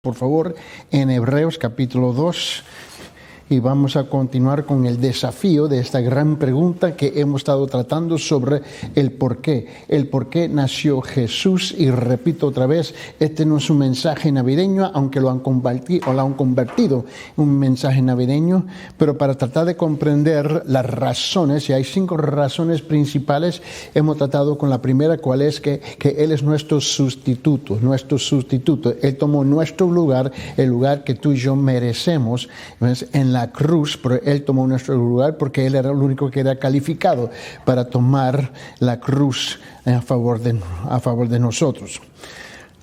Por favor, en Hebreos capítulo 2, y vamos a continuar con el desafío de esta gran pregunta que hemos estado tratando sobre el por qué. El por qué nació Jesús, y repito otra vez, este no es un mensaje navideño, aunque lo han convertido en un mensaje navideño, pero para tratar de comprender las razones, y hay 5 razones principales, hemos tratado con la primera, cuál es que Él es nuestro sustituto. Él tomó nuestro lugar, el lugar que tú y yo merecemos, en la cruz, pero Él tomó nuestro lugar porque Él era el único que era calificado para tomar la cruz a favor de nosotros.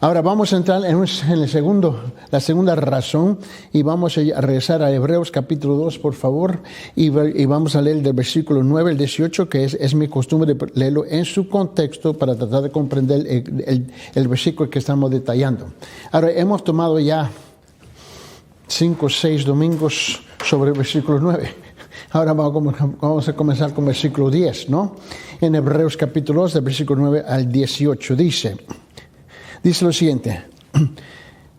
Ahora vamos a entrar en la segunda razón, y vamos a regresar a Hebreos capítulo 2, por favor, y vamos a leer del versículo 9 al 18, que es mi costumbre de leerlo en su contexto para tratar de comprender el versículo que estamos detallando. Ahora hemos tomado ya 5 o 6 domingos sobre el versículo 9. Ahora vamos a comenzar con el versículo 10, ¿no? En Hebreos capítulo 2, del versículo 9 al 18, dice lo siguiente.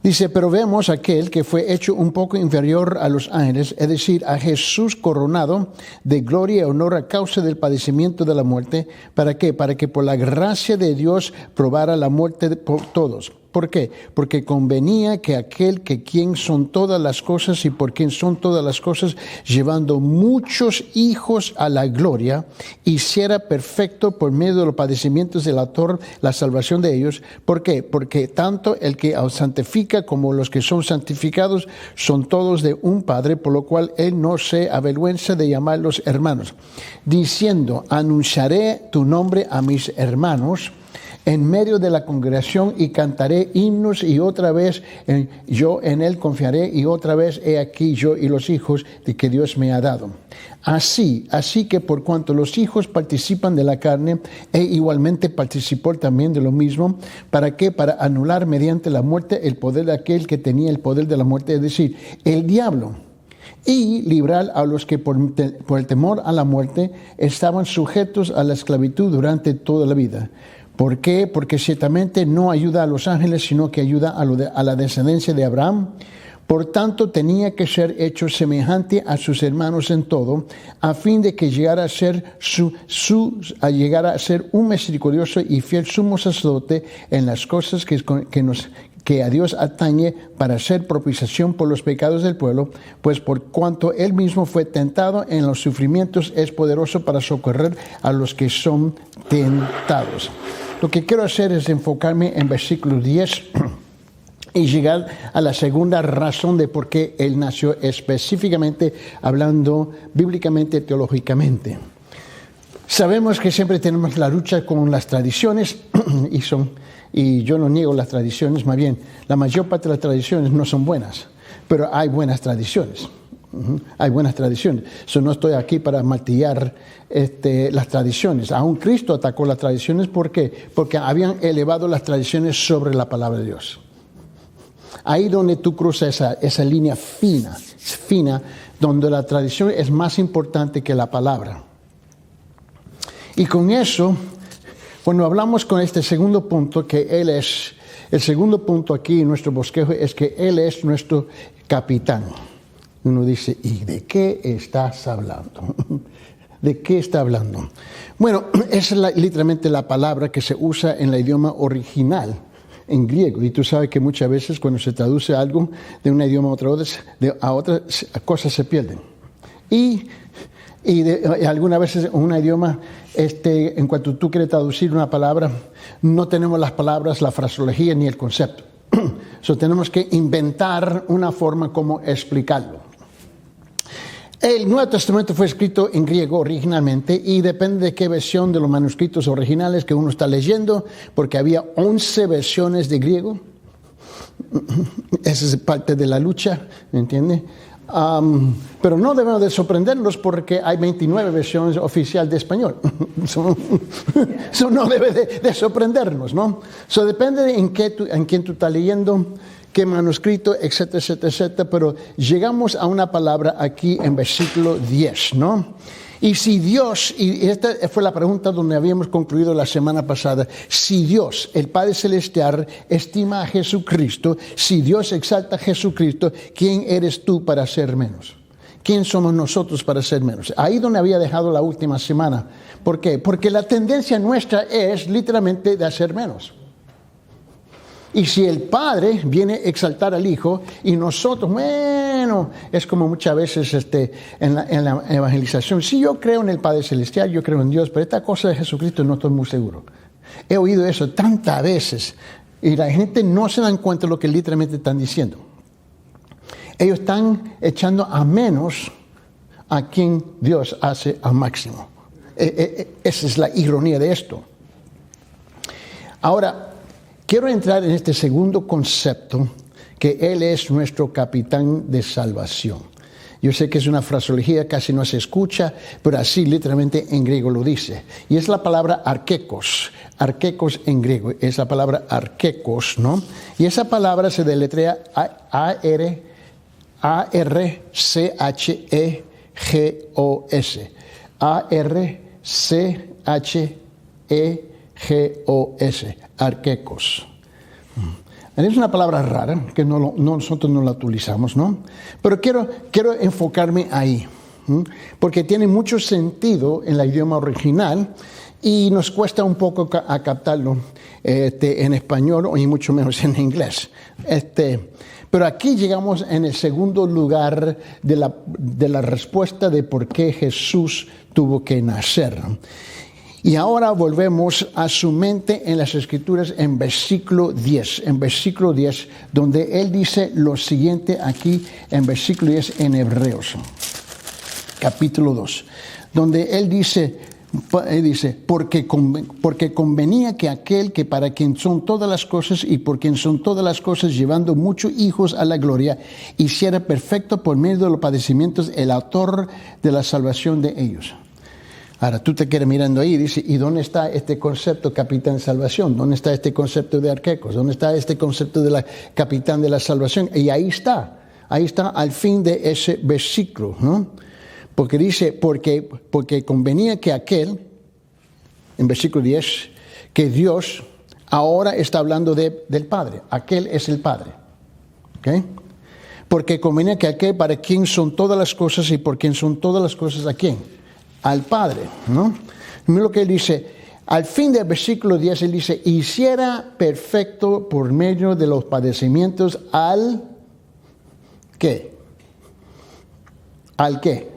Dice, pero vemos aquel que fue hecho un poco inferior a los ángeles, es decir, a Jesús coronado de gloria y honor a causa del padecimiento de la muerte. ¿Para qué? Para que por la gracia de Dios probara la muerte por todos. ¿Por qué? Porque convenía que aquel que quien son todas las cosas y por quien son todas las cosas, llevando muchos hijos a la gloria, hiciera perfecto por medio de los padecimientos del autor la salvación de ellos. ¿Por qué? Porque tanto el que santifica como los que son santificados son todos de un Padre, por lo cual Él no se avergüenza de llamarlos hermanos, diciendo, anunciaré tu nombre a mis hermanos en medio de la congregación, y cantaré himnos, y otra vez yo en Él confiaré, y otra vez he aquí yo y los hijos de que Dios me ha dado. Así que por cuanto los hijos participan de la carne, igualmente participó también de lo mismo. ¿Para qué? Para anular mediante la muerte el poder de aquel que tenía el poder de la muerte, es decir, el diablo, y librar a los que por el temor a la muerte estaban sujetos a la esclavitud durante toda la vida. ¿Por qué? Porque ciertamente no ayuda a los ángeles, sino que ayuda a la descendencia de Abraham. Por tanto, tenía que ser hecho semejante a sus hermanos en todo, a fin de que llegara a ser un misericordioso y fiel sumo sacerdote en las cosas que a Dios atañe, para hacer propiciación por los pecados del pueblo, pues por cuanto Él mismo fue tentado en los sufrimientos, es poderoso para socorrer a los que son tentados. Lo que quiero hacer es enfocarme en versículo 10 y llegar a la segunda razón de por qué Él nació, específicamente hablando bíblicamente, teológicamente. Sabemos que siempre tenemos la lucha con las tradiciones, y yo no niego las tradiciones, más bien, la mayor parte de las tradiciones no son buenas, pero hay buenas tradiciones. Hay buenas tradiciones. No estoy aquí para martillar las tradiciones. Aún Cristo atacó las tradiciones. ¿Por qué? Porque habían elevado las tradiciones sobre la palabra de Dios. Ahí donde tú cruzas esa línea fina, donde la tradición es más importante que la palabra. Y con eso, cuando hablamos con este segundo punto, que Él es, el segundo punto aquí en nuestro bosquejo es que Él es nuestro capitán. Uno dice, ¿y de qué estás hablando? ¿De qué está hablando? Bueno, esa es literalmente la palabra que se usa en el idioma original, en griego. Y tú sabes que muchas veces cuando se traduce algo de un idioma a otra cosas se pierden. Y algunas veces en un idioma, en cuanto tú quieres traducir una palabra, no tenemos las palabras, la fraseología ni el concepto. Tenemos que inventar una forma como explicarlo. El Nuevo Testamento fue escrito en griego originalmente, y depende de qué versión de los manuscritos originales que uno está leyendo, porque había 11 versiones de griego. Esa es parte de la lucha, ¿me entiende? Pero no debemos de sorprendernos porque hay 29 versiones oficiales de español. Eso no debe de sorprendernos, ¿no? Depende de en quién tú estás leyendo, qué manuscrito, etcétera, etcétera, etcétera. Pero llegamos a una palabra aquí en versículo 10, ¿no? Y si Dios, y esta fue la pregunta donde habíamos concluido la semana pasada, si Dios, el Padre Celestial, estima a Jesucristo, si Dios exalta a Jesucristo, ¿quién eres tú para ser menos? ¿Quién somos nosotros para ser menos? Ahí donde había dejado la última semana. ¿Por qué? Porque la tendencia nuestra es literalmente de hacer menos. Y si el Padre viene a exaltar al Hijo y nosotros, bueno, es como muchas veces en la evangelización. Si yo creo en el Padre Celestial, yo creo en Dios, pero esta cosa de Jesucristo no estoy muy seguro. He oído eso tantas veces y la gente no se dan cuenta de lo que literalmente están diciendo. Ellos están echando a menos a quien Dios hace a máximo. Esa es la ironía de esto. Ahora, quiero entrar en este segundo concepto, que Él es nuestro capitán de salvación. Yo sé que es una fraseología, casi no se escucha, pero así literalmente en griego lo dice. Y es la palabra arquekos. Arquekos en griego, es la palabra arquekos, ¿no? Y esa palabra se deletrea A-R-C-H-E-G-O-S. A-R-C-H-E-G-O-S. Arquekos. Es una palabra rara que nosotros no la utilizamos, ¿no? Pero quiero enfocarme ahí, porque tiene mucho sentido en el idioma original y nos cuesta un poco a captarlo en español y mucho menos en inglés. Pero aquí llegamos en el segundo lugar de la respuesta de por qué Jesús tuvo que nacer. Y ahora volvemos a su mente en las Escrituras en versículo 10. En versículo 10, donde Él dice lo siguiente aquí en versículo 10 en Hebreos, capítulo 2. Donde Él dice, porque convenía que aquel que para quien son todas las cosas y por quien son todas las cosas, llevando muchos hijos a la gloria, hiciera perfecto por medio de los padecimientos el autor de la salvación de ellos. Ahora tú te quedas mirando ahí y dices, ¿y dónde está este concepto capitán de salvación? ¿Dónde está este concepto de arquecos? ¿Dónde está este concepto de la capitán de la salvación? Y ahí está al fin de ese versículo, ¿no? Porque dice, porque convenía que aquel, en versículo 10, que Dios ahora está hablando del Padre. Aquel es el Padre. ¿Ok? Porque convenía que aquel para quien son todas las cosas y por quien son todas las cosas, ¿a quién? Al Padre, ¿no? Mira lo que él dice. Al fin del versículo 10, él dice, hiciera perfecto por medio de los padecimientos al ¿qué? ¿Al qué?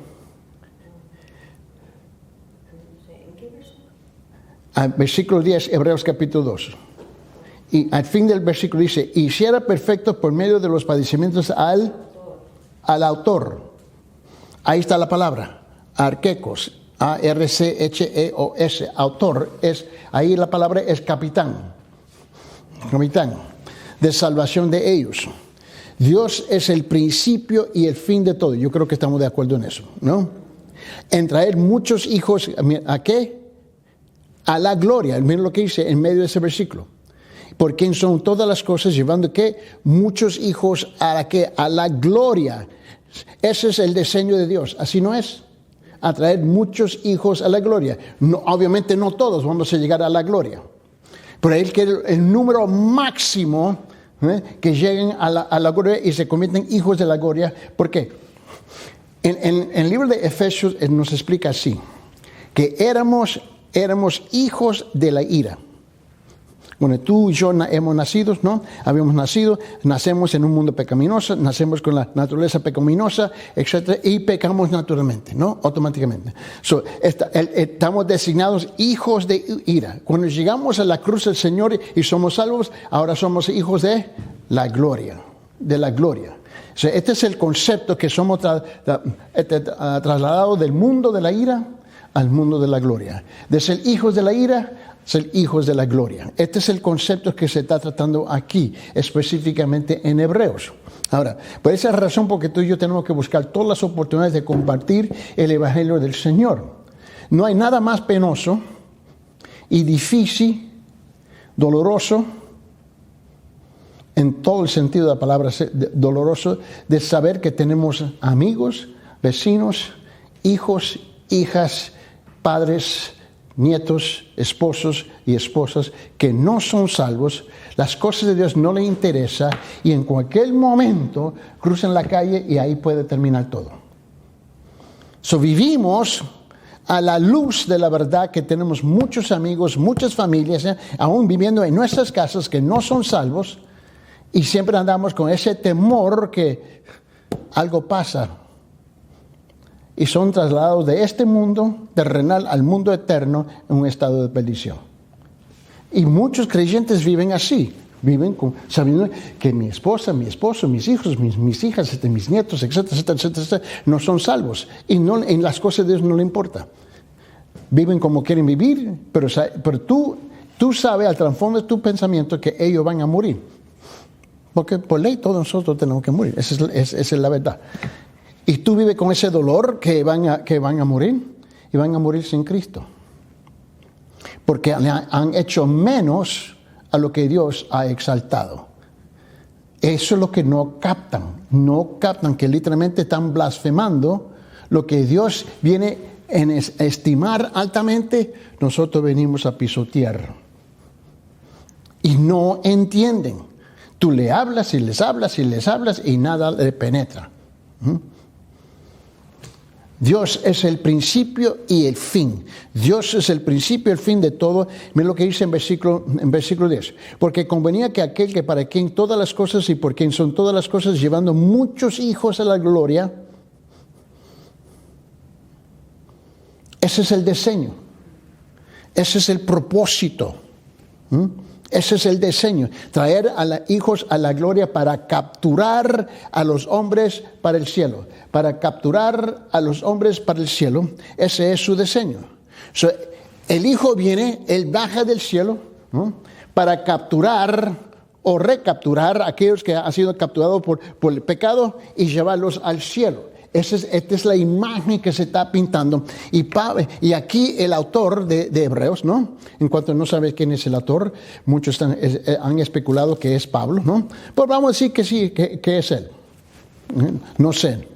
Al versículo 10, Hebreos capítulo 2. Y al fin del versículo dice, hiciera perfecto por medio de los padecimientos al autor. Ahí está la palabra. Arquekos, A-R-C-H-E-O-S, autor, ahí la palabra es capitán de salvación de ellos. Dios es el principio y el fin de todo. Yo creo que estamos de acuerdo en eso, ¿no? En traer muchos hijos, ¿a qué? A la gloria. Miren lo que dice en medio de ese versículo. Por quien son todas las cosas, llevando ¿qué? Muchos hijos a la ¿qué? A la gloria. Ese es el diseño de Dios. ¿Así no es? A traer muchos hijos a la gloria. No, obviamente no todos vamos a llegar a la gloria. Pero Él quiere el número máximo que lleguen a la gloria y se convierten hijos de la gloria. ¿Por qué? En el libro de Efesios nos explica así, que éramos hijos de la ira. Bueno, tú y yo hemos nacido, ¿no? Habíamos nacido, nacemos en un mundo pecaminoso, nacemos con la naturaleza pecaminosa, etc. Y pecamos naturalmente, ¿no? Automáticamente. Estamos designados hijos de ira. Cuando llegamos a la cruz del Señor y somos salvos, ahora somos hijos de la gloria. De la gloria. Este es el concepto que somos trasladados del mundo de la ira al mundo de la gloria. De ser hijos de la ira, ser hijos de la gloria. Este es el concepto que se está tratando aquí, específicamente en Hebreos. Ahora, por esa razón, porque tú y yo tenemos que buscar todas las oportunidades de compartir el Evangelio del Señor. No hay nada más penoso y difícil, doloroso, en todo el sentido de la palabra doloroso, de saber que tenemos amigos, vecinos, hijos hijas, padres, nietos, esposos y esposas que no son salvos, las cosas de Dios no les interesa y en cualquier momento cruzan la calle y ahí puede terminar todo. Vivimos a la luz de la verdad que tenemos muchos amigos, muchas familias, aún viviendo en nuestras casas que no son salvos y siempre andamos con ese temor que algo pasa. Y son trasladados de este mundo terrenal al mundo eterno en un estado de perdición. Y muchos creyentes viven así, sabiendo que mi esposa, mi esposo, mis hijos, mis hijas, mis nietos, etcétera, no son salvos. Y no, en las cosas de Dios no le importa. Viven como quieren vivir, pero tú sabes al trasfondo de tu pensamiento que ellos van a morir. Porque por ley todos nosotros tenemos que morir, esa es la verdad. Y tú vives con ese dolor que van a morir y van a morir sin Cristo. Porque han hecho menos a lo que Dios ha exaltado. Eso es lo que no captan que literalmente están blasfemando lo que Dios viene a estimar altamente, nosotros venimos a pisotear. Y no entienden. Tú le hablas y les hablas y les hablas y nada le penetra. Dios es el principio y el fin. Dios es el principio y el fin de todo. Mira lo que dice en versículo 10. Porque convenía que aquel que para quien todas las cosas y por quien son todas las cosas, llevando muchos hijos a la gloria. Ese es el diseño. Ese es el propósito. Ese es el diseño, traer a los hijos a la gloria para capturar a los hombres para el cielo. Para capturar a los hombres para el cielo, ese es su diseño. El hijo viene, él baja del cielo, ¿no?, para capturar o recapturar a aquellos que han sido capturados por el pecado y llevarlos al cielo. Esta es la imagen que se está pintando. Y aquí el autor de Hebreos, ¿no? En cuanto no sabes quién es el autor, muchos han especulado que es Pablo, ¿no? Pues vamos a decir que sí, que es él. No sé.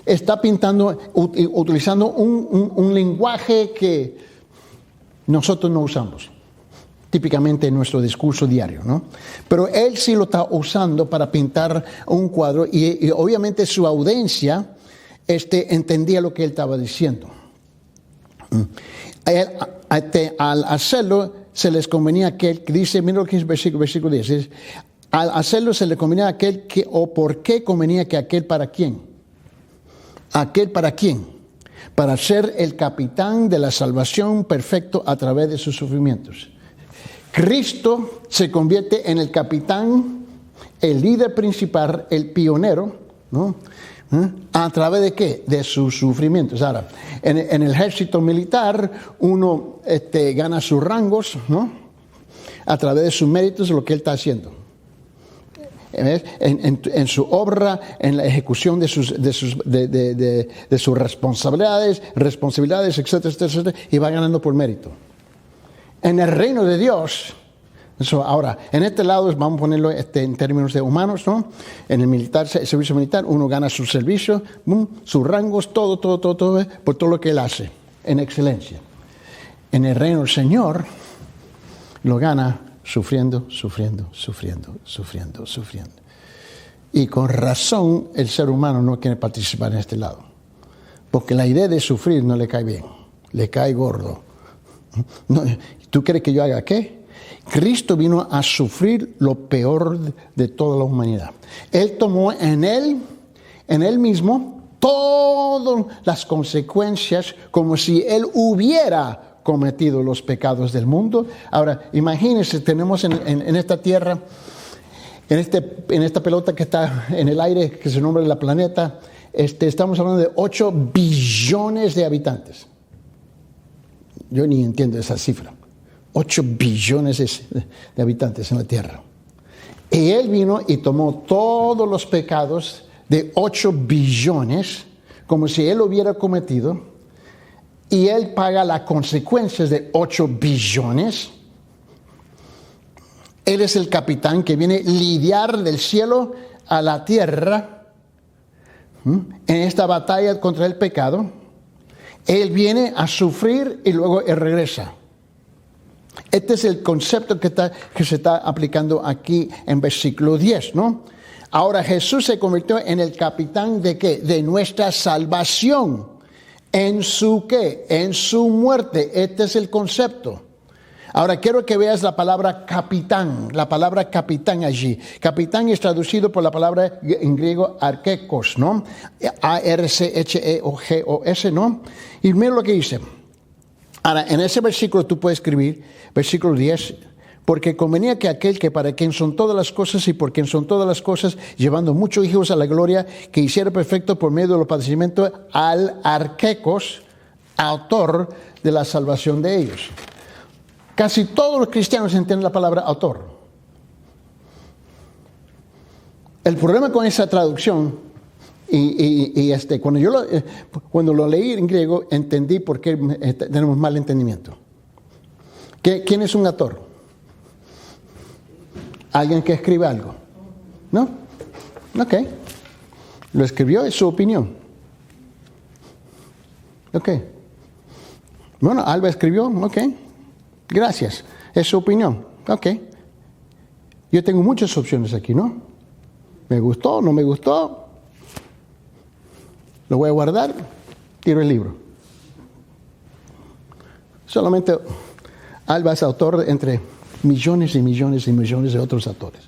Está pintando, utilizando un lenguaje que nosotros no usamos. Típicamente en nuestro discurso diario, ¿no? Pero él sí lo está usando para pintar un cuadro y obviamente su audiencia entendía lo que él estaba diciendo. Al hacerlo se les convenía a aquel que dice, mira lo que es versículo 10, al hacerlo se le convenía a aquel que, o por qué convenía que aquel para quién. ¿Aquel para quién? Para ser el capitán de la salvación perfecto a través de sus sufrimientos. Cristo se convierte en el capitán, el líder principal, el pionero, ¿no? ¿A través de qué? De sus sufrimientos. Ahora, en el ejército militar, uno gana sus rangos, ¿no?, a través de sus méritos, lo que él está haciendo. En su obra, en la ejecución de sus responsabilidades, etcétera, y va ganando por mérito. En el reino de Dios, ahora, en este lado vamos a ponerlo en términos de humanos, ¿no? En el servicio militar, uno gana su servicio, sus rangos, todo, por todo lo que él hace, en excelencia. En el reino del Señor, lo gana sufriendo. Y con razón, el ser humano no quiere participar en este lado. Porque la idea de sufrir no le cae bien, le cae gordo. No, ¿tú crees que yo haga qué? Cristo vino a sufrir lo peor de toda la humanidad. Él tomó en él mismo todas las consecuencias como si él hubiera cometido los pecados del mundo. Ahora, imagínense, tenemos en esta tierra, en esta pelota que está en el aire, que se nombra la planeta, estamos hablando de 8 billones de habitantes. Yo ni entiendo esa cifra. 8 billones de habitantes en la tierra. Y él vino y tomó todos los pecados de 8 billones, como si él lo hubiera cometido, y él paga las consecuencias de 8 billones. Él es el capitán que viene a lidiar del cielo a la tierra en esta batalla contra el pecado. Él viene a sufrir y luego Él regresa. Este es el concepto que se está aplicando aquí en versículo 10, ¿no? Ahora Jesús se convirtió en el capitán ¿de qué? De nuestra salvación. ¿En su qué? En su muerte. Este es el concepto. Ahora quiero que veas la palabra capitán allí. Capitán es traducido por la palabra en griego archekos, ¿no? A-R-C-H-E-O-G-O-S, ¿no? Y mira lo que dice. Ahora, en ese versículo tú puedes escribir, versículo 10, porque convenía que aquel que para quien son todas las cosas y por quien son todas las cosas, llevando muchos hijos a la gloria, que hiciera perfecto por medio de los padecimientos al archekos, autor de la salvación de ellos. Casi todos los cristianos entienden la palabra autor. El problema con esa traducción, cuando lo leí en griego, entendí por qué tenemos mal entendimiento. ¿Quién es un autor? ¿Alguien que escribe algo? ¿No? Ok. Lo escribió, es su opinión. Ok. Bueno, Alba escribió, ok. Gracias, es su opinión. Ok. Yo tengo muchas opciones aquí, ¿no? Me gustó, no me gustó. Lo voy a guardar, tiro el libro. Solamente Alba es autor entre millones y millones y millones de otros autores.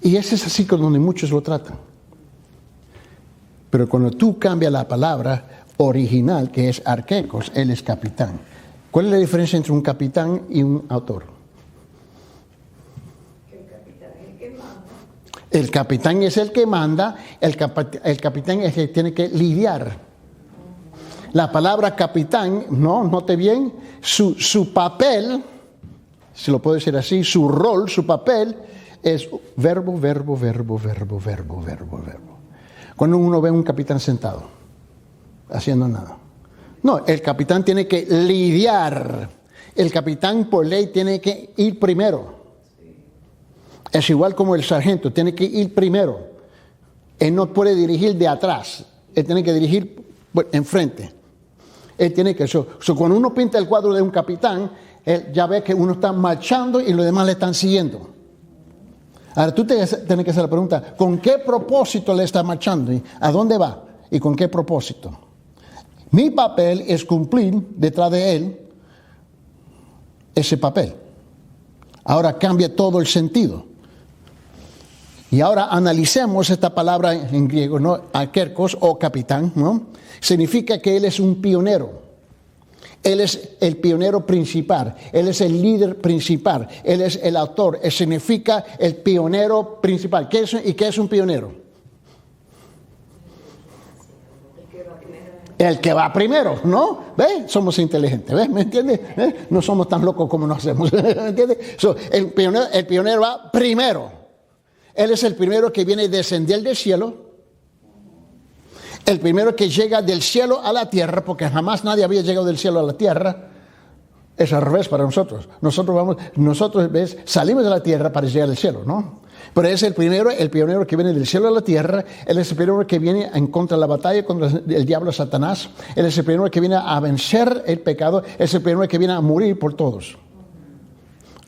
Y ese es así con donde muchos lo tratan. Pero cuando tú cambias la palabra original, que es archekos, él es capitán. ¿Cuál es la diferencia entre un capitán y un autor? El capitán es el que manda, el capitán es el que tiene que lidiar. La palabra capitán, no, note bien, su papel, si lo puedo decir así, su rol, su papel es verbo. Cuando uno ve a un capitán sentado, haciendo nada. No, el capitán tiene que lidiar. El capitán por ley tiene que ir primero. Es igual como el sargento, tiene que ir primero. Él no puede dirigir de atrás, él tiene que dirigir enfrente. Él tiene que cuando uno pinta el cuadro de un capitán, él ya ve que uno está marchando y los demás le están siguiendo. Ahora tú tienes que hacer la pregunta, ¿con qué propósito le está marchando? ¿A dónde va? ¿Y con qué propósito? Mi papel es cumplir detrás de él ese papel. Ahora cambia todo el sentido. Y ahora analicemos esta palabra en griego, ¿no? Archekos o capitán, ¿no? Significa que él es un pionero. Él es el pionero principal. Él es el líder principal. Él es el autor. Él significa el pionero principal. ¿Qué es un pionero? El que va primero, ¿no? ¿Ves? Somos inteligentes, ¿ves? ¿Me entiendes? No somos tan locos como nos hacemos, ¿me entiendes? El pionero va primero. Él es el primero que viene a descender del cielo. El primero que llega del cielo a la tierra, porque jamás nadie había llegado del cielo a la tierra. Es al revés para nosotros. Nosotros ¿ves? Salimos de la tierra para llegar al cielo, ¿no? Pero es el pionero que viene del cielo a la tierra. Él es el primero que viene en contra de la batalla contra el diablo Satanás. Él es el primero que viene a vencer el pecado. Es el primero que viene a morir por todos.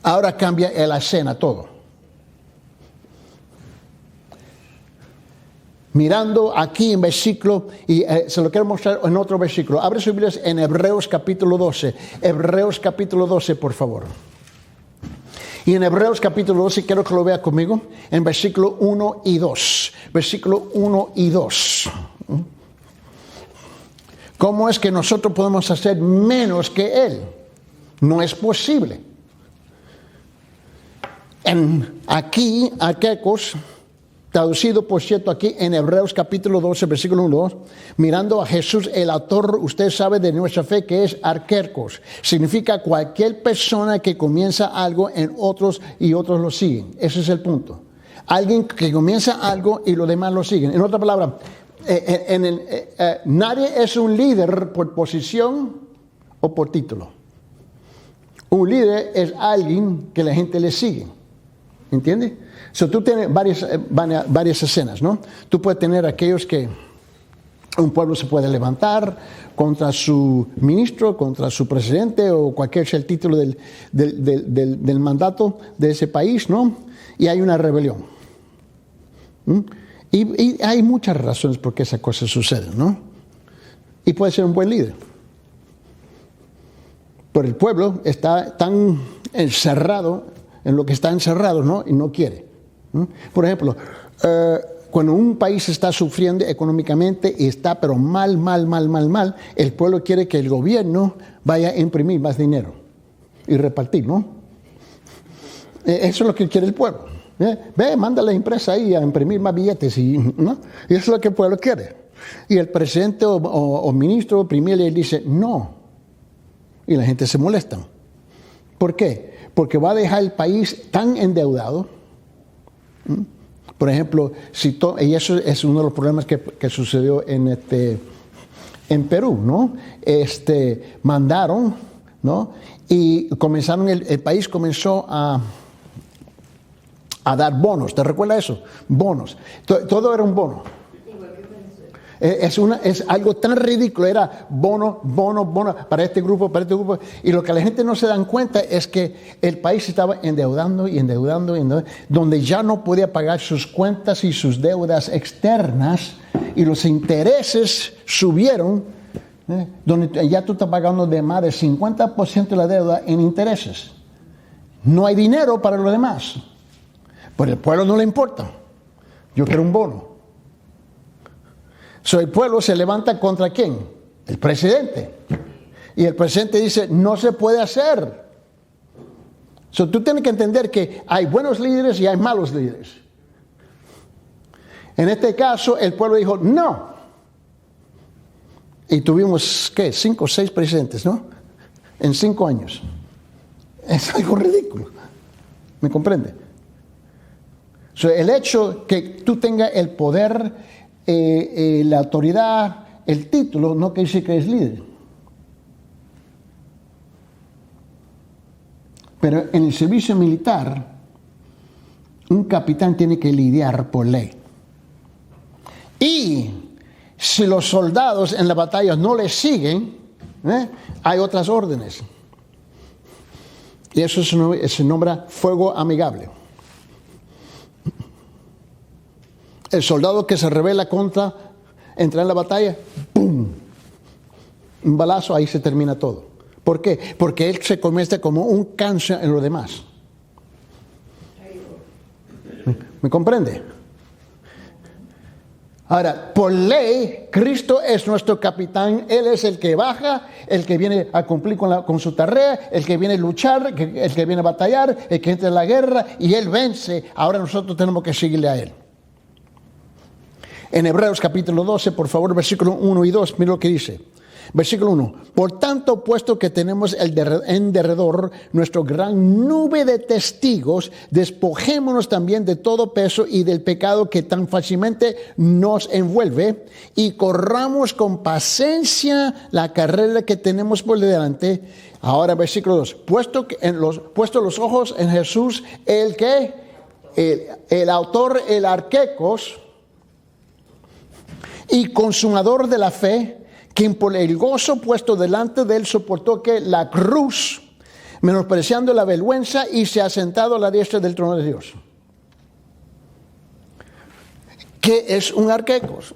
Ahora cambia la escena todo. Mirando aquí en versículo, y se lo quiero mostrar en otro versículo. Abre sus Biblias en Hebreos capítulo 12. Hebreos capítulo 12, por favor. Y en Hebreos capítulo 12, quiero que lo vea conmigo, en versículo 1 y 2. Versículo 1 y 2. ¿Cómo es que nosotros podemos hacer menos que Él? No es posible. Aquí, archekos, traducido, por cierto, aquí en Hebreos capítulo 12, versículo 1, 2, mirando a Jesús, el autor, usted sabe, de nuestra fe, que es archekos. Significa cualquier persona que comienza algo en otros y otros lo siguen. Ese es el punto. Alguien que comienza algo y los demás lo siguen. En otra palabra, nadie es un líder por posición o por título. Un líder es alguien que la gente le sigue. ¿Entiendes? Tú tienes varias escenas, ¿no? Tú puedes tener aquellos que Un pueblo se puede levantar contra su ministro, contra su presidente o cualquier sea el título del mandato de ese país, ¿no? Y hay una rebelión. Y hay muchas razones por qué esa cosa sucede, ¿no? Y puede ser un buen líder. Pero el pueblo está tan encerrado en lo que está encerrado, ¿no? Y no quiere. Por ejemplo, cuando un país está sufriendo económicamente y está pero mal, el pueblo quiere que el gobierno vaya a imprimir más dinero y repartir, ¿no? Eso es lo que quiere el pueblo. Ve, manda la empresa ahí a imprimir más billetes, ¿no? Y eso es lo que el pueblo quiere. Y el presidente o ministro o primer le dice, no. Y la gente se molesta. ¿Por qué? Porque va a dejar el país tan endeudado. Por ejemplo, y eso es uno de los problemas que sucedió en Perú, ¿no? Mandaron, ¿no? Y comenzaron, el país comenzó a dar bonos. ¿Te recuerdas eso? Bonos. Todo era un bono. Es algo tan ridículo, era bono para este grupo. Y lo que la gente no se dan cuenta es que el país estaba endeudando, donde ya no podía pagar sus cuentas y sus deudas externas, y los intereses subieron, donde ya tú estás pagando de más del 50% de la deuda en intereses. No hay dinero para lo demás. Pero al pueblo no le importa. Yo quiero un bono. El pueblo se levanta contra ¿quién? El presidente. Y el presidente dice, no se puede hacer. Tú tienes que entender que hay buenos líderes y hay malos líderes. En este caso, el pueblo dijo, no. Y tuvimos, 5 o 6 presidentes, ¿no? En 5 años. Es algo ridículo. ¿Me comprende? El hecho que tú tengas el poder, la autoridad, el título, no quiere decir que eres líder. Pero en el servicio militar, un capitán tiene que lidiar por ley. Y si los soldados en la batalla no le siguen, hay otras órdenes. Y eso se nombra fuego amigable. El soldado que se rebela contra entrar en la batalla, ¡pum! Un balazo, ahí se termina todo. ¿Por qué? Porque él se convierte como un cáncer en lo demás. ¿Me comprende? Ahora, por ley, Cristo es nuestro capitán. Él es el que baja, el que viene a cumplir con su tarea, el que viene a luchar, el que viene a batallar, el que entra en la guerra, y Él vence. Ahora nosotros tenemos que seguirle a Él. En Hebreos capítulo 12, por favor, versículo 1 y 2, mira lo que dice. Versículo 1. Por tanto, puesto que tenemos en derredor nuestra gran nube de testigos, despojémonos también de todo peso y del pecado que tan fácilmente nos envuelve, y corramos con paciencia la carrera que tenemos por delante. Ahora, versículo 2. Puesto los ojos en Jesús, el autor, el arquecos, y consumador de la fe, quien por el gozo puesto delante de él soportó que la cruz, menospreciando la vergüenza, y se ha sentado a la diestra del trono de Dios. ¿Qué es un arquecos?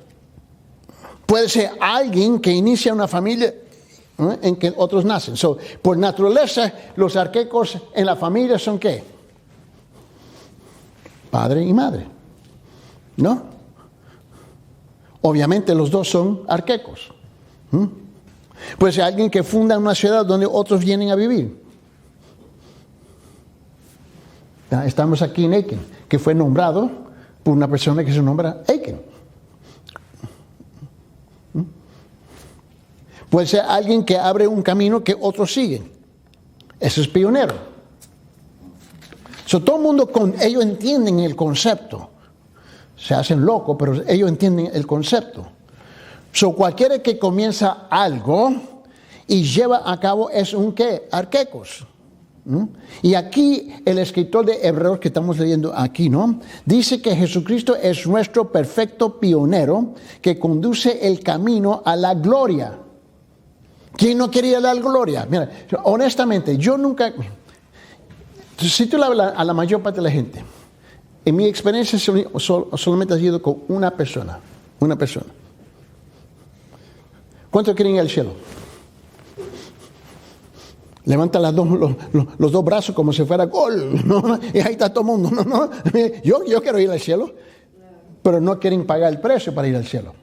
Puede ser alguien que inicia una familia en que otros nacen. Por naturaleza, los arquecos en la familia son ¿qué? Padre y madre, ¿no? Obviamente los dos son arquecos. Puede ser alguien que funda una ciudad donde otros vienen a vivir. Estamos aquí en Aiken, que fue nombrado por una persona que se nombra Aiken. Puede ser alguien que abre un camino que otros siguen. Ese es pionero. Todo el mundo, ellos entienden el concepto. Se hacen locos, pero ellos entienden el concepto. Cualquiera que comienza algo y lleva a cabo es un ¿qué? Arquecos. ¿no? Y aquí el escritor de Hebreos que estamos leyendo aquí, ¿no? Dice que Jesucristo es nuestro perfecto pionero que conduce el camino a la gloria. ¿Quién no quería la gloria? Mira, honestamente, yo nunca... Si tú le hablas a la mayor parte de la gente, en mi experiencia solamente ha sido con una persona. Una persona. ¿Cuántos quieren ir al cielo? Levanta los dos brazos como si fuera gol, ¿no? Y ahí está todo el mundo, ¿no? Yo quiero ir al cielo, pero no quieren pagar el precio para ir al cielo.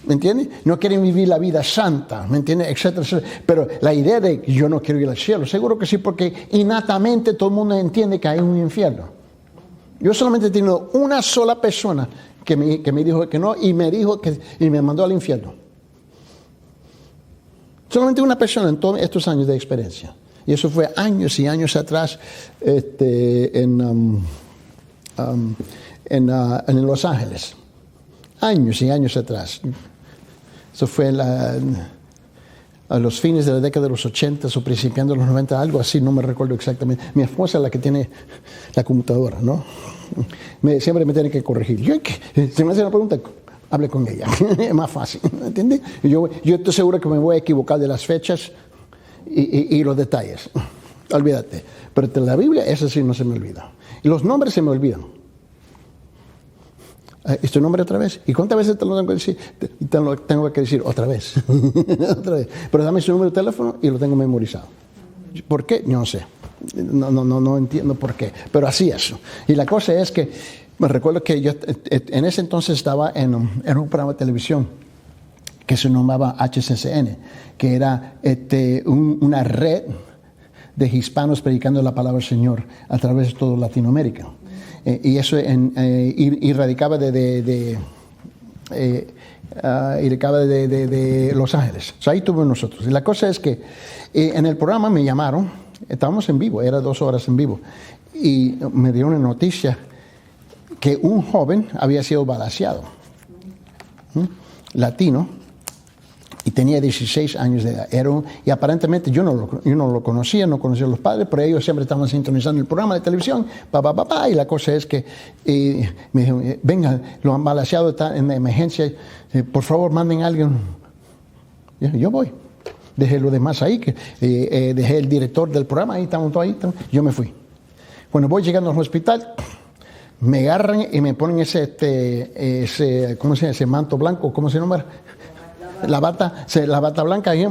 ¿Me entiendes? No quieren vivir la vida santa, ¿me entiendes? Etcétera, etcétera. Pero la idea de que yo no quiero ir al cielo, seguro que sí, porque innatamente todo el mundo entiende que hay un infierno. Yo solamente he tenido una sola persona que me dijo que no y me mandó al infierno. Solamente una persona en todos estos años de experiencia. Y eso fue años y años atrás en Los Ángeles. Años y años atrás. Eso fue a los fines de la década de los 80 o principiando de los 90, algo así, no me recuerdo exactamente. Mi esposa es la que tiene la computadora, ¿no? Siempre me tiene que corregir. Si me hace una pregunta, hable con ella, es más fácil, ¿entiendes? Yo estoy seguro que me voy a equivocar de las fechas y los detalles, olvídate. Pero de la Biblia, eso sí no se me olvida. Y los nombres se me olvidan. ¿Es tu nombre otra vez? ¿Y cuántas veces te lo tengo que decir? Te lo tengo que decir otra vez. Otra vez. Pero dame su número de teléfono y lo tengo memorizado. ¿Por qué? No sé. No entiendo por qué. Pero así es. Y la cosa es que me recuerdo que yo en ese entonces estaba en un programa de televisión que se llamaba HCCN, que era una red de hispanos predicando la palabra del Señor a través de toda Latinoamérica. Y eso radicaba de Los Ángeles. O sea, ahí tuvimos nosotros. Y la cosa es que en el programa me llamaron, estábamos en vivo, era 2 horas en vivo, y me dieron una noticia que un joven había sido balaceado, latino, y tenía 16 años de edad. Y aparentemente yo no lo conocía, no conocía a los padres, pero ellos siempre estaban sintonizando el programa de televisión, y la cosa es que me dijeron, venga, lo han balaceado, está en emergencia, por favor manden a alguien. Yo voy. Dejé lo demás ahí, dejé el director del programa, ahí estamos todos ahí, yo me fui. Cuando voy llegando al hospital, me agarran y me ponen ¿cómo se llama? Ese manto blanco, ¿cómo se llama? La bata blanca. Y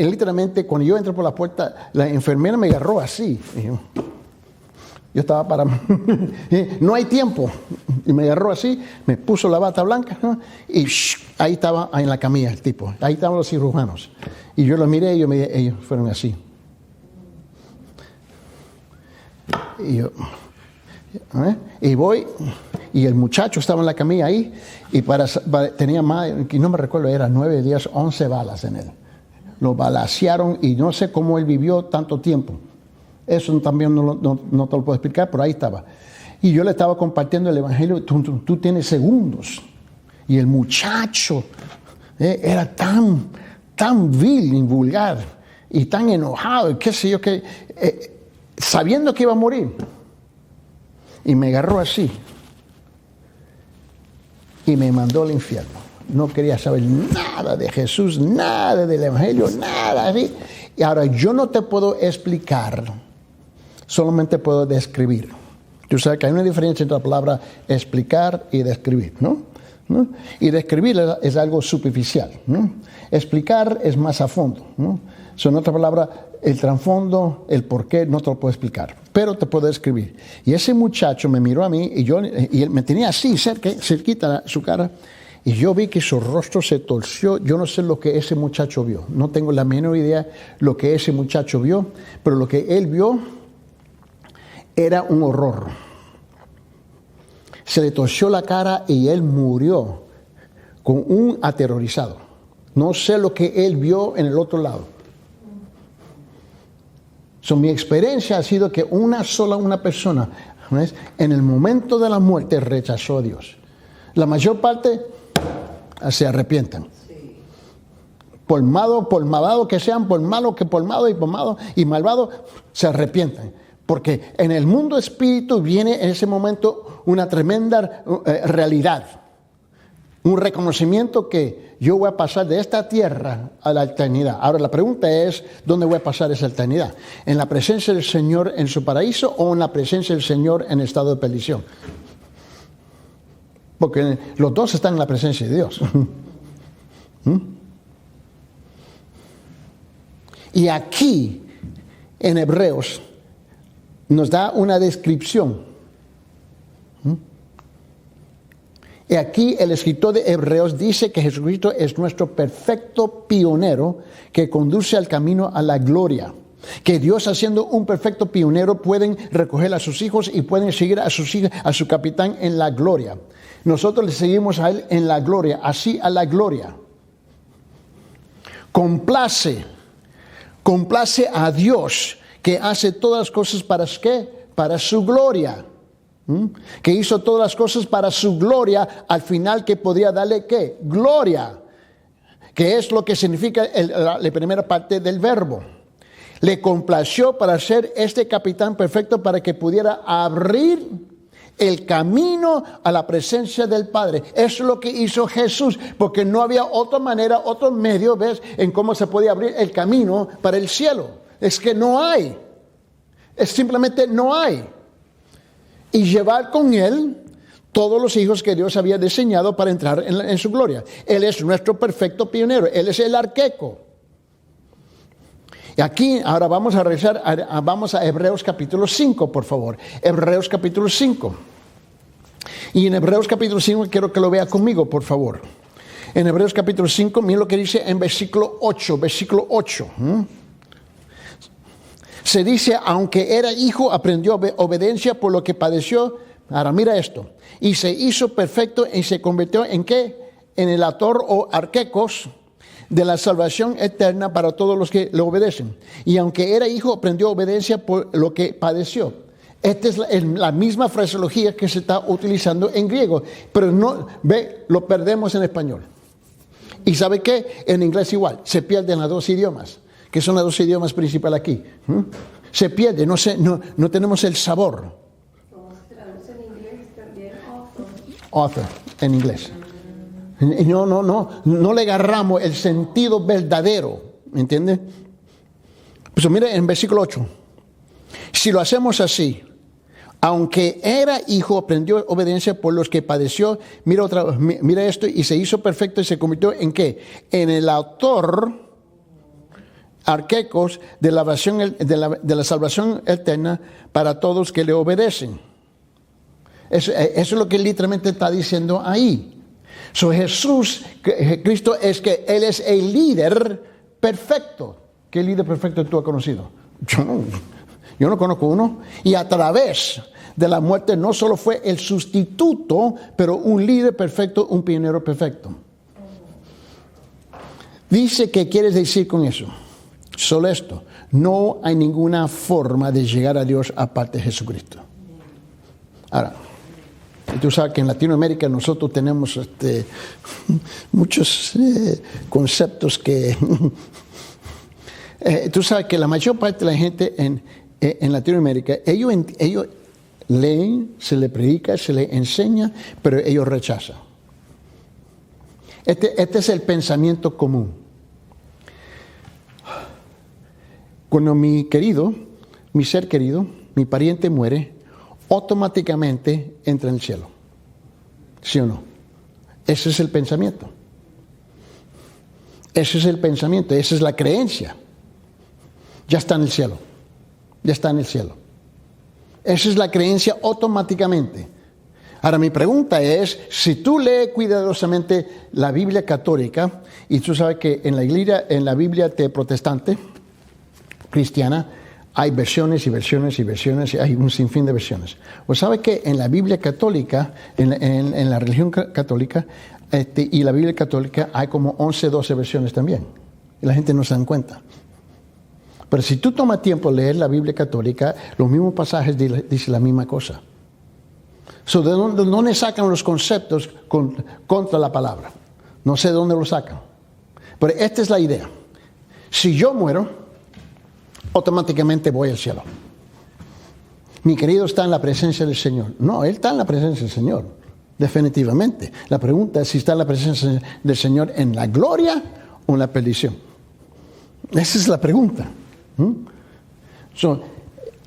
literalmente, cuando yo entré por la puerta, la enfermera me agarró así. Yo estaba para... no hay tiempo. Y me agarró así, me puso la bata blanca, ¿no? Y ahí estaba en la camilla el tipo. Ahí estaban los cirujanos. Y yo los miré y ellos fueron así. Y yo... Y voy, y el muchacho estaba en la camilla ahí, y tenía más, no me recuerdo, era 9, 10, 11 balas en él. Lo balacearon y no sé cómo él vivió tanto tiempo. Eso también no te lo puedo explicar, pero ahí estaba. Y yo le estaba compartiendo el evangelio, tú tienes segundos. Y el muchacho era tan vil y vulgar, y tan enojado, qué sé yo, sabiendo que iba a morir. Y me agarró así y me mandó al infierno. No quería saber nada de Jesús, nada del evangelio, nada así. Y ahora yo no te puedo explicar, solamente puedo describir. Tú sabes que hay una diferencia entre la palabra explicar y describir, ¿no? Y describir es algo superficial, ¿no? Explicar es más a fondo, ¿no? En otra palabra, el trasfondo, el porqué, no te lo puedo explicar, pero te puedo describir. Y ese muchacho me miró a mí y él me tenía así, cerquita su cara, y yo vi que su rostro se torció. Yo no sé lo que ese muchacho vio, no tengo la menor idea lo que ese muchacho vio, pero lo que él vio era un horror. Se le torció la cara y él murió con un aterrorizado. No sé lo que él vio en el otro lado. Mi experiencia ha sido que una persona, ¿ves?, en el momento de la muerte rechazó a Dios. La mayor parte se arrepienten. Por malvado que sean, por malo y malvado, se arrepientan. Porque en el mundo espíritu viene en ese momento una tremenda realidad. Un reconocimiento que yo voy a pasar de esta tierra a la eternidad. Ahora la pregunta es, ¿dónde voy a pasar esa eternidad? ¿En la presencia del Señor en su paraíso o en la presencia del Señor en estado de perdición? Porque los dos están en la presencia de Dios. Y aquí, en Hebreos, nos da una descripción. Y aquí el escritor de Hebreos dice que Jesucristo es nuestro perfecto pionero que conduce al camino a la gloria. Que Dios, haciendo un perfecto pionero, pueden recoger a sus hijos y pueden seguir a sus hijos, a su capitán en la gloria. Nosotros le seguimos a él en la gloria, así a la gloria. Complace a Dios que hace todas las cosas para ¿qué? Para su gloria. Que hizo todas las cosas para su gloria, al final que podía darle ¿qué? Gloria. Que es lo que significa la primera parte del verbo. Le complació para ser este capitán perfecto para que pudiera abrir el camino a la presencia del Padre. Eso es lo que hizo Jesús, porque no había otra manera, otro medio, ¿ves?, en cómo se podía abrir el camino para el cielo. Es que no hay. Es simplemente no hay. Y llevar con él todos los hijos que Dios había diseñado para entrar en su gloria. Él es nuestro perfecto pionero. Él es el arqueco. Y aquí, ahora vamos a regresar, vamos a Hebreos capítulo 5, por favor. Hebreos capítulo 5. Y en Hebreos capítulo 5 quiero que lo vea conmigo, por favor. En Hebreos capítulo 5, mira lo que dice en versículo 8. Se dice, aunque era hijo, aprendió obediencia por lo que padeció. Ahora mira esto. Y se hizo perfecto y se convirtió en ¿qué? En el autor o arquecos de la salvación eterna para todos los que le obedecen. Y aunque era hijo, aprendió obediencia por lo que padeció. Esta es la misma fraseología que se está utilizando en griego, pero no, lo perdemos en español. ¿Y sabe qué? En inglés igual, se pierden los dos idiomas, que son los dos idiomas principales aquí. Se pierde, no tenemos el sabor. ¿Cómo se traduce en inglés también? Author, en inglés. No le agarramos el sentido verdadero, ¿entiende? Pues mira en versículo 8. Si lo hacemos así, aunque era hijo, aprendió obediencia por los que padeció. Mira esto, y se hizo perfecto y se convirtió en ¿qué? En el autor, arquecos, de la salvación eterna para todos que le obedecen. Eso es lo que literalmente está diciendo ahí. Cristo es que Él es el líder perfecto. ¿Qué líder perfecto tú has conocido? Yo no conozco uno. Y a través de la muerte no solo fue el sustituto, pero un líder perfecto, un pionero perfecto. Dice, ¿qué quieres decir con eso? Solo esto. No hay ninguna forma de llegar a Dios aparte de Jesucristo. Ahora, tú sabes que en Latinoamérica nosotros tenemos muchos conceptos que... tú sabes que la mayor parte de la gente en Latinoamérica, ellos leen, se le predica, se le enseña, pero ellos rechazan. Este es el pensamiento común. Cuando mi ser querido, mi pariente muere, automáticamente entra en el cielo. ¿Sí o no? Ese es el pensamiento. Ese es el pensamiento, esa es la creencia. Ya está en el cielo. Ya está en el cielo. Esa es la creencia automáticamente. Ahora mi pregunta es, si tú lees cuidadosamente la Biblia católica, y tú sabes que en la Biblia protestante, cristiana, hay versiones y versiones y versiones, y hay un sinfín de versiones. Pues sabe que en la Biblia católica, en la religión católica, y la Biblia católica hay como 11, 12 versiones también. Y la gente no se dan cuenta. Pero si tú tomas tiempo leer la Biblia católica, los mismos pasajes dicen la misma cosa. ¿De dónde sacan los conceptos contra la palabra? No sé de dónde lo sacan. Pero esta es la idea. Si yo muero, automáticamente voy al cielo. Mi querido está en la presencia del Señor. No, él está en la presencia del Señor, definitivamente. La pregunta es si está en la presencia del Señor en la gloria o en la perdición. Esa es la pregunta.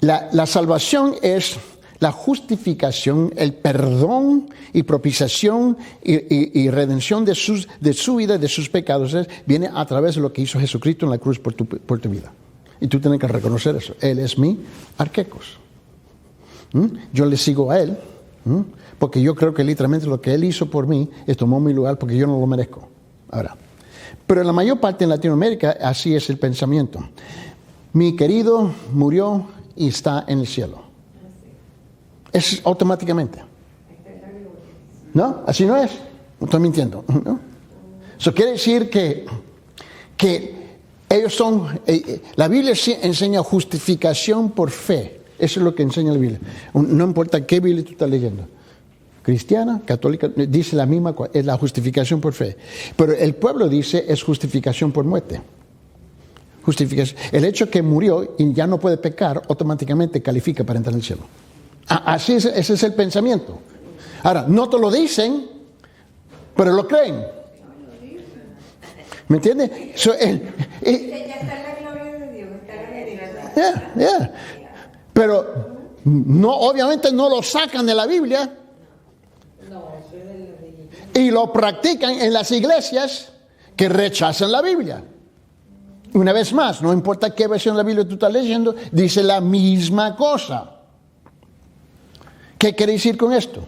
La salvación es la justificación, el perdón y propiciación y redención de su vida, de sus pecados. Viene a través de lo que hizo Jesucristo en la cruz por tu vida. Y tú tienes que reconocer eso. Él es mi arquecos. Yo le sigo a Él, porque yo creo que literalmente lo que Él hizo por mí es tomó mi lugar porque yo no lo merezco. Ahora, pero en la mayor parte en Latinoamérica así es el pensamiento. Mi querido murió y está en el cielo. Es automáticamente. ¿No? Así no es. Estoy mintiendo, ¿no? Eso quiere decir que ellos son... la Biblia enseña justificación por fe. Eso es lo que enseña la Biblia. No importa qué Biblia tú estás leyendo. Cristiana, católica, dice la misma cosa. Es la justificación por fe. Pero el pueblo dice es justificación por muerte. Justificación. El hecho que murió y ya no puede pecar, automáticamente califica para entrar en el cielo. Así es, ese es el pensamiento. Ahora, no te lo dicen, pero lo creen. ¿Me entiendes? Ya está en la gloria de Dios, está en la Yeah. Pero no, obviamente no lo sacan de la Biblia y lo practican en las iglesias que rechazan la Biblia. Una vez más, no importa qué versión de la Biblia tú estás leyendo, dice la misma cosa. ¿Qué quiere decir con esto?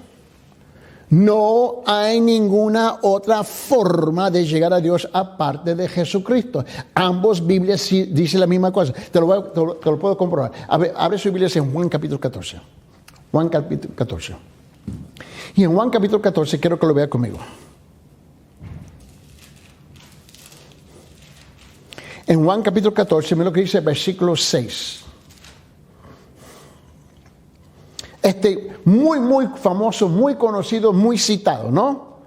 No hay ninguna otra forma de llegar a Dios aparte de Jesucristo. Ambos Biblias sí dicen la misma cosa. Te lo puedo comprobar. Abre su Biblia en Juan capítulo 14. Juan capítulo 14. Y en Juan capítulo 14 quiero que lo vea conmigo. En Juan capítulo 14, mira lo que dice el versículo 6. Muy famoso, muy conocido, muy citado, ¿no?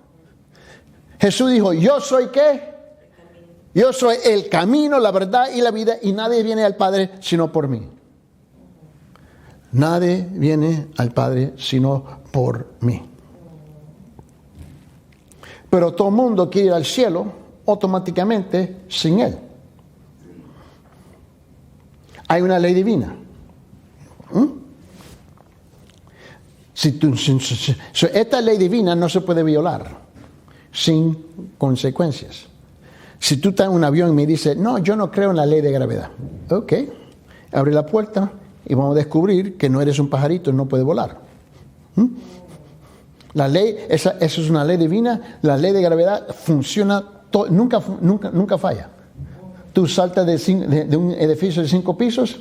Jesús dijo, yo soy ¿qué? Yo soy el camino, la verdad y la vida, y nadie viene al Padre sino por mí. Nadie viene al Padre sino por mí. Pero todo el mundo quiere ir al cielo automáticamente sin Él. Hay una ley divina. Esta ley divina no se puede violar sin consecuencias. Si tú estás en un avión y me dices, no, yo no creo en la ley de gravedad. Ok, abre la puerta y vamos a descubrir que no eres un pajarito y no puedes volar. La ley, esa es una ley divina. La ley de gravedad funciona, nunca falla. Tú saltas de un edificio de 5 pisos,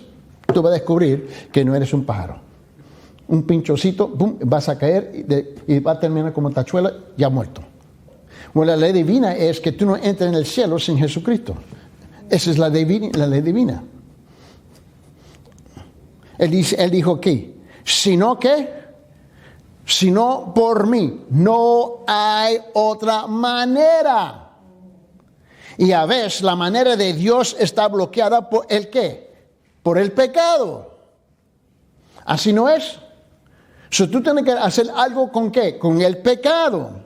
tú vas a descubrir que no eres un pájaro. Un pinchocito, boom, vas a caer y va a terminar como tachuela, ya muerto. Bueno, la ley divina es que tú no entres en el cielo sin Jesucristo. Esa es la ley divina. Él dijo que, sino por mí, no hay otra manera. Y a veces la manera de Dios está bloqueada por el ¿qué? Por el pecado. Así no es. Tú tienes que hacer algo con ¿qué? Con el pecado.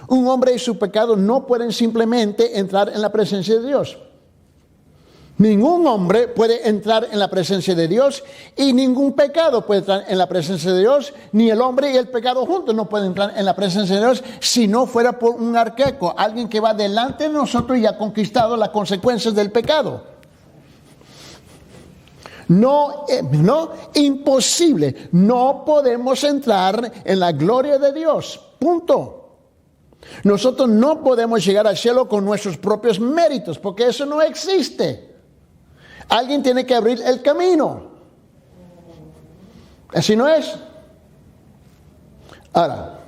Un hombre y su pecado no pueden simplemente entrar en la presencia de Dios. Ningún hombre puede entrar en la presencia de Dios y ningún pecado puede entrar en la presencia de Dios, ni el hombre y el pecado juntos no pueden entrar en la presencia de Dios si no fuera por un arqueco, alguien que va delante de nosotros y ha conquistado las consecuencias del pecado. No, imposible. No podemos entrar en la gloria de Dios. Punto. Nosotros no podemos llegar al cielo con nuestros propios méritos, porque eso no existe. Alguien tiene que abrir el camino. Así no es. Ahora,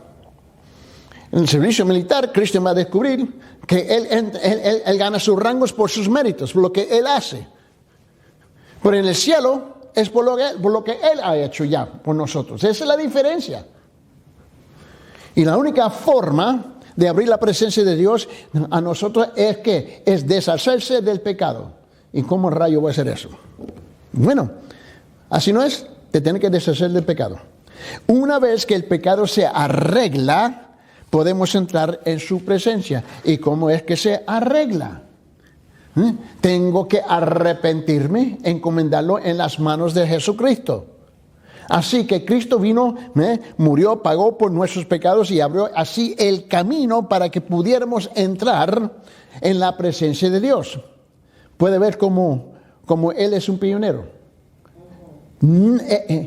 en el servicio militar, Cristian va a descubrir que él gana sus rangos por sus méritos, por lo que él hace. Pero en el cielo es por lo que Él ha hecho ya por nosotros. Esa es la diferencia. Y la única forma de abrir la presencia de Dios a nosotros es que es deshacerse del pecado. ¿Y cómo rayo voy a hacer eso? Bueno, así no es, te tienes que deshacer del pecado. Una vez que el pecado se arregla, podemos entrar en su presencia. ¿Y cómo es que se arregla? Tengo que arrepentirme, encomendarlo en las manos de Jesucristo. Así que Cristo vino, murió, pagó por nuestros pecados y abrió así el camino para que pudiéramos entrar en la presencia de Dios. Puede ver cómo Él es un pionero.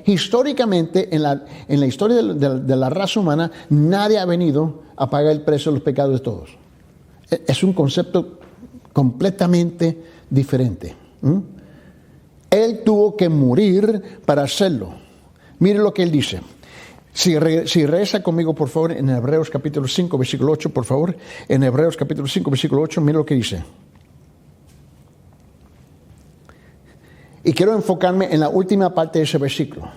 Históricamente, en la historia de la raza humana, nadie ha venido a pagar el precio de los pecados de todos. Es un concepto completamente diferente. Él tuvo que morir para hacerlo. Mire lo que él dice. Si regresa conmigo, por favor, en Hebreos capítulo 5, versículo 8, por favor. En Hebreos capítulo 5, versículo 8, mire lo que dice. Y quiero enfocarme en la última parte de ese versículo.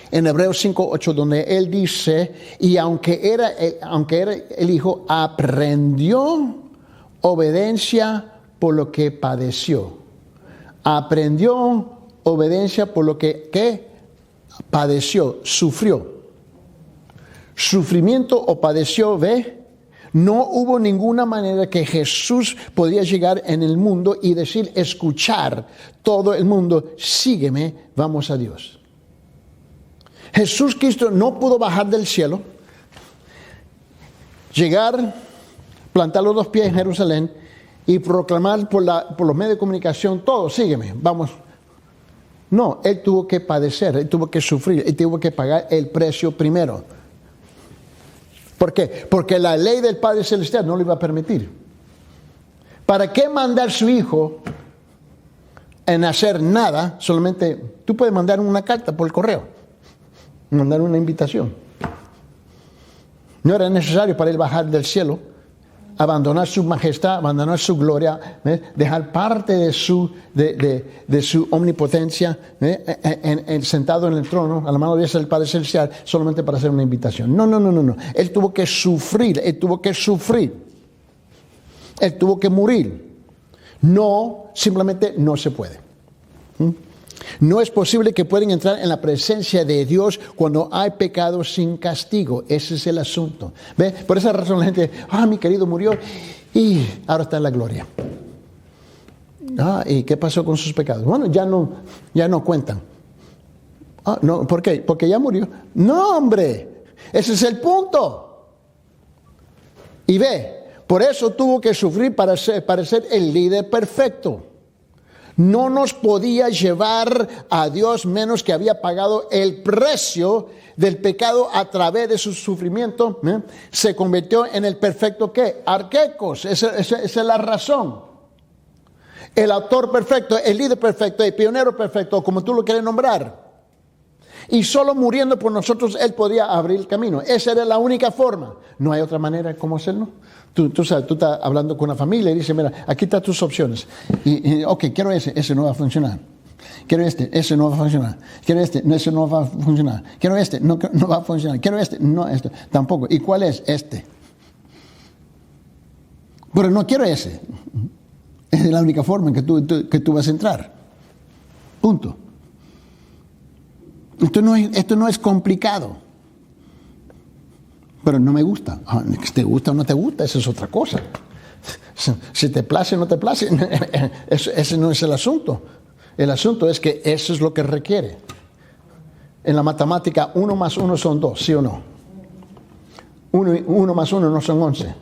En Hebreos 5, 8, donde él dice, y aunque era el Hijo, aprendió obediencia por lo que padeció. Aprendió obediencia por lo que padeció, sufrió. Sufrimiento o padeció, ¿ve? No hubo ninguna manera que Jesús podía llegar en el mundo y decir, escuchar todo el mundo, sígueme, vamos a Dios. Jesús Cristo no pudo bajar del cielo, llegar, plantar los 2 pies en Jerusalén y proclamar por los medios de comunicación, todo, sígueme, vamos. No, él tuvo que padecer, él tuvo que sufrir, él tuvo que pagar el precio primero. ¿Por qué? Porque la ley del Padre Celestial no lo iba a permitir. ¿Para qué mandar su Hijo en hacer nada? Solamente, tú puedes mandar una carta por el correo, mandar una invitación. No era necesario para él bajar del cielo, abandonar su majestad, abandonar su gloria, dejar parte de su omnipotencia, sentado en el trono, a la mano derecha del Padre Celestial, solamente para hacer una invitación. No. Él tuvo que sufrir, él tuvo que morir. No, simplemente no se puede. No es posible que puedan entrar en la presencia de Dios cuando hay pecado sin castigo. Ese es el asunto. ¿Ve? Por esa razón la gente, mi querido murió y ahora está en la gloria. ¿Y qué pasó con sus pecados? Bueno, ya no cuentan. No, ¿por qué? Porque ya murió. No, hombre, ese es el punto. Y ve, por eso tuvo que sufrir para ser el líder perfecto. No nos podía llevar a Dios menos que había pagado el precio del pecado a través de su sufrimiento. Se convirtió en el perfecto ¿qué? Arqueicos. Esa es la razón. El autor perfecto, el líder perfecto, el pionero perfecto, como tú lo quieres nombrar. Y solo muriendo por nosotros Él podía abrir el camino. Esa era la única forma. No hay otra manera como hacerlo. Tú sabes, tú estás hablando con una familia y dices, mira, aquí están tus opciones. Ok, quiero ese no va a funcionar. Quiero ese no va a funcionar. Quiero ese no va a funcionar. Quiero no va a funcionar. Quiero no, tampoco. ¿Y cuál es este? Pero no quiero ese. Esa es la única forma en que tú vas a entrar. Punto. Esto no es complicado. Pero no me gusta. ¿Te gusta o no te gusta? Esa es otra cosa. Si te place o no te place, ese no es el asunto. El asunto es que eso es lo que requiere. En la matemática, 1 más 1 son 2, ¿sí o no? 1 más 1 no son 11,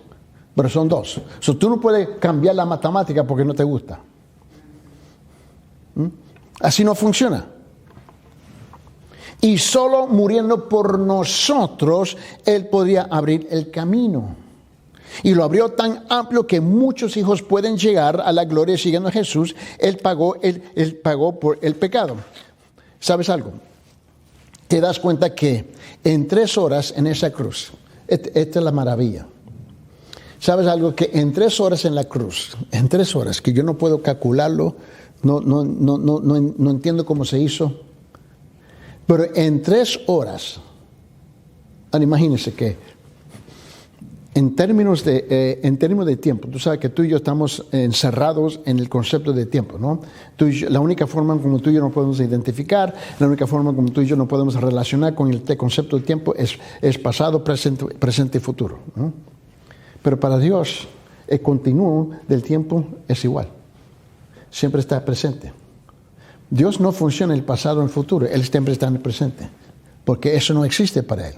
pero son 2. Tú no puedes cambiar la matemática porque no te gusta. Así no funciona. Y solo muriendo por nosotros, Él podía abrir el camino. Y lo abrió tan amplio que muchos hijos pueden llegar a la gloria siguiendo a Jesús. Él pagó por el pecado. ¿Sabes algo? Te das cuenta que en 3 horas en esa cruz, esta es la maravilla. ¿Sabes algo? Que en 3 horas en la cruz, en 3 horas, que yo no puedo calcularlo, no entiendo cómo se hizo. Pero en 3 horas, imagínense que En términos de tiempo, tú sabes que tú y yo estamos encerrados en el concepto de tiempo, ¿no? La única forma como tú y yo nos podemos identificar, la única forma como tú y yo nos podemos relacionar con el concepto de tiempo es pasado, presente y futuro, ¿no? Pero para Dios, el continuo del tiempo es igual. Siempre está presente. Dios no funciona en el pasado o en el futuro, Él siempre está en el presente, porque eso no existe para Él.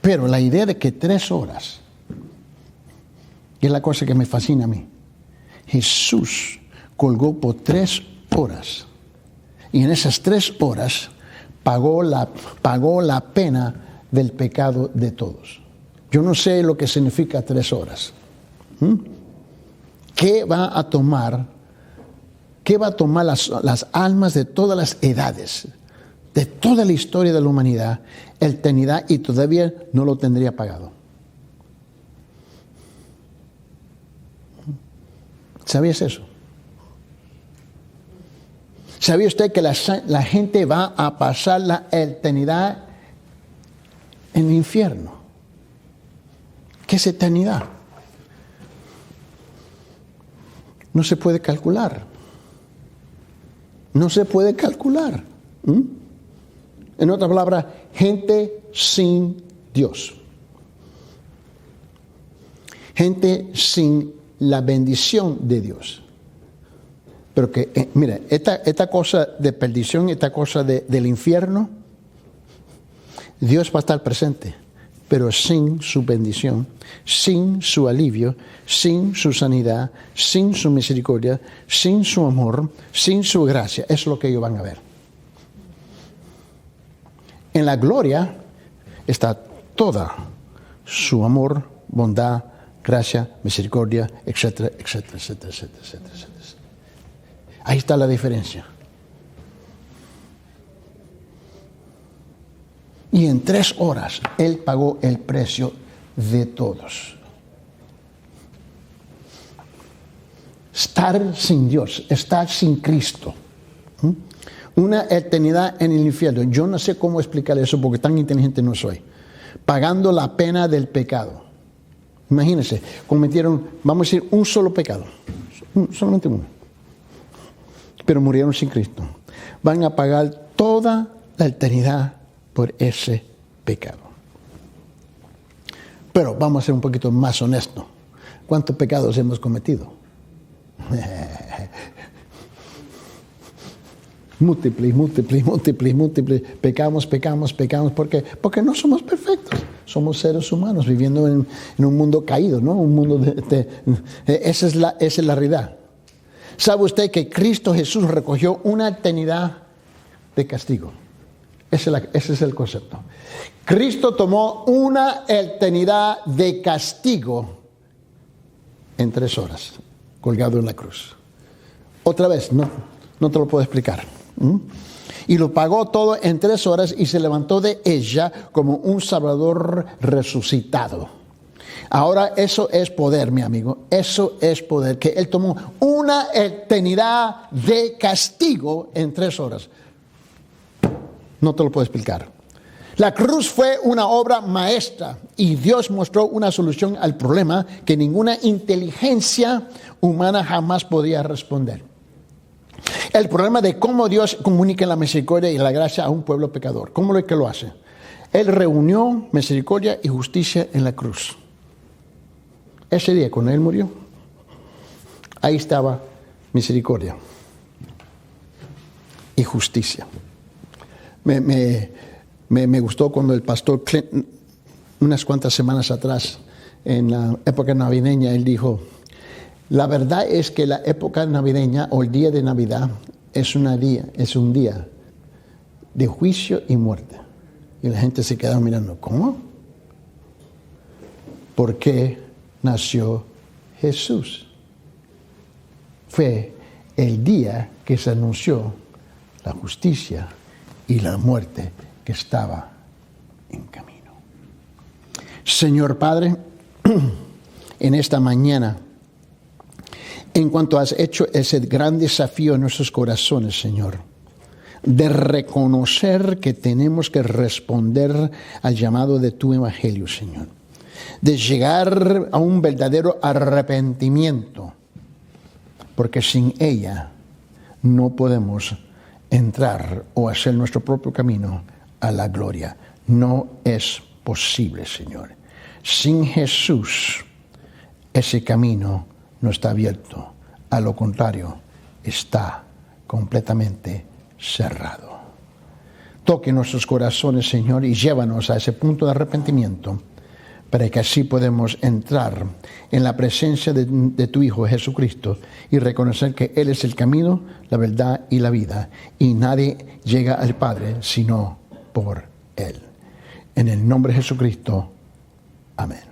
Pero la idea de que 3 horas, que es la cosa que me fascina a mí, Jesús colgó por 3 horas, y en esas 3 horas pagó la pena del pecado de todos. Yo no sé lo que significa 3 horas. ¿Qué va a tomar las almas de todas las edades, de toda la historia de la humanidad, eternidad, y todavía no lo tendría pagado? ¿Sabías eso? ¿Sabía usted que la gente va a pasar la eternidad en el infierno? ¿Qué es eternidad? No se puede calcular. No se puede calcular. En otras palabras, gente sin Dios. Gente sin la bendición de Dios. Pero que, mira, esta cosa de perdición, esta cosa del infierno, Dios va a estar presente, pero sin su bendición, sin su alivio, sin su sanidad, sin su misericordia, sin su amor, sin su gracia. Eso es lo que ellos van a ver. En la gloria está toda su amor, bondad, gracia, misericordia, etcétera, etcétera, etcétera, etcétera, etcétera, etcétera. Ahí está la diferencia. Y en 3 horas Él pagó el precio de todos. Estar sin Dios, estar sin Cristo. Una eternidad en el infierno. Yo no sé cómo explicar eso porque tan inteligente no soy. Pagando la pena del pecado. Imagínense, cometieron, vamos a decir, un solo pecado. Solamente uno. Pero murieron sin Cristo. Van a pagar toda la eternidad por ese pecado. Pero vamos a ser un poquito más honestos. ¿Cuántos pecados hemos cometido? Múltiples. Pecamos. ¿Por qué? Porque no somos perfectos. Somos seres humanos viviendo en un mundo caído, ¿no? Un mundo esa es la realidad. ¿Sabe usted que Cristo Jesús recogió una eternidad de castigo? Ese es el concepto. Cristo tomó una eternidad de castigo en 3 horas, colgado en la cruz. Otra vez, no te lo puedo explicar. Y lo pagó todo en 3 horas y se levantó de ella como un Salvador resucitado. Ahora eso es poder, mi amigo. Eso es poder. Que Él tomó una eternidad de castigo en 3 horas. No te lo puedo explicar. La cruz fue una obra maestra y Dios mostró una solución al problema que ninguna inteligencia humana jamás podía responder. El problema de cómo Dios comunica la misericordia y la gracia a un pueblo pecador. ¿Cómo es que lo hace? Él reunió misericordia y justicia en la cruz. Ese día, cuando Él murió, ahí estaba misericordia y justicia. Me gustó cuando el pastor Clint, unas cuantas semanas atrás, en la época navideña, él dijo: la verdad es que la época navideña o el día de Navidad es un día de juicio y muerte. Y la gente se quedaba mirando, ¿cómo? ¿Por qué nació Jesús? Fue el día que se anunció la justicia y la muerte que estaba en camino. Señor Padre, en esta mañana, en cuanto has hecho ese gran desafío en nuestros corazones, Señor, de reconocer que tenemos que responder al llamado de tu evangelio, Señor. de llegar a un verdadero arrepentimiento, porque sin ella no podemos entrar o hacer nuestro propio camino a la gloria. No es posible, Señor. Sin Jesús, ese camino no está abierto. A lo contrario, está completamente cerrado. Toque nuestros corazones, Señor, y llévanos a ese punto de arrepentimiento, para que así podamos entrar en la presencia de tu Hijo Jesucristo y reconocer que Él es el camino, la verdad y la vida, y nadie llega al Padre sino por Él. En el nombre de Jesucristo. Amén.